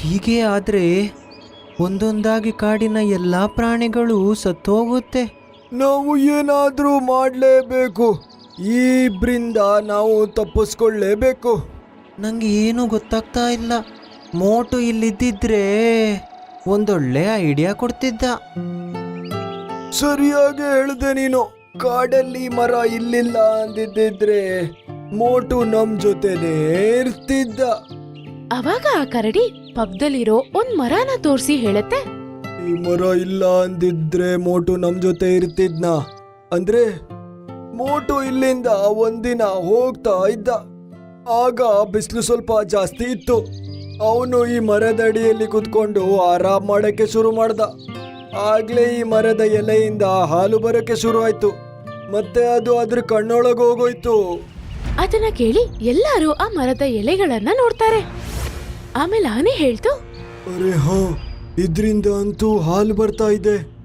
ಹೀಗೆ ಆದ್ರೆ ಒಂದೊಂದಾಗಿ ಕಾಡಿನ ಎಲ್ಲಾ ಪ್ರಾಣಿಗಳು ಸತ್ತೋಗುತ್ತೆ. ನಾವು ಏನಾದ್ರೂ ಮಾಡಲೇಬೇಕು. ಈ ಇಬ್ರಿಂದ ನಾವು ತಪ್ಪಿಸ್ಕೊಳ್ಳೇಬೇಕು. ನಂಗೆ ಏನು ಗೊತ್ತಾಗ್ತಾ ಇಲ್ಲ. ಮೋಟು ಇಲ್ಲಿದ್ದಿದ್ರೆ ಒಂದೊಳ್ಳೆ ಐಡಿಯಾ ಕೊಡ್ತಿದ್ದ. ಸರಿಯಾಗಿ ಹೇಳ್ದೆ ನೀನು. ಕಾಡಲ್ಲಿ ಮರ ಇಲ್ಲಿಲ್ಲ ಅಂದಿದ್ದಿದ್ರೆ ಮೋಟು ನಮ್ ಜೊತೆನೇ ಇರ್ತಿದ್ದ. ಅವಾಗ ಆ ಕರಡಿ ಪಕ್ಕದಲ್ಲಿರೋ ಒಂದ್ ಮರನ ತೋರಿಸಿ ಹೇಳುತ್ತೆ, ಈ ಮರ ಇಲ್ಲ ಅಂದಿದ್ರೆ ಮೋಟು ನಮ್ ಜೊತೆ ಇರ್ತಿದ್ನ. ಅಂದ್ರೆ ಮೋಟು ಇಲ್ಲಿಂದ ಒಂದಿನ ಹೋಗ್ತಾ ಇದ್ದ. ಆಗ ಬಿಸಿಲು ಸ್ವಲ್ಪ ಜಾಸ್ತಿ ಇತ್ತು. ಅವನು ಈ ಮರದ ಅಡಿಯಲ್ಲಿ ಕುತ್ಕೊಂಡು ಆರಾಮ್ ಮಾಡಕ್ಕೆ ಶುರು ಮಾಡ್ದ. ಆಗ್ಲೇ ಈ ಮರದ ಎಲೆಯಿಂದ ಹಾಲು ಬರಕ್ಕೆ ಶುರು ಆಯ್ತು. ಮತ್ತೆ ಅದು ಅದ್ರ ಕಣ್ಣೊಳಗೆ ಹೋಗೋಯ್ತು. ಅದನ್ನ ಕೇಳಿ ಎಲ್ಲರೂ ಆ ಮರದ ಎಲೆಗಳನ್ನ ನೋಡ್ತಾರೆ. ಆಮೇಲೆ ಆನೆ ಹೇಳ್ತು, ಅರೆ ಹಾ, ಇದ್ರಿಂದ ಅಂತೂ ಹಾಲು ಬರ್ತಾ ಇದೆ.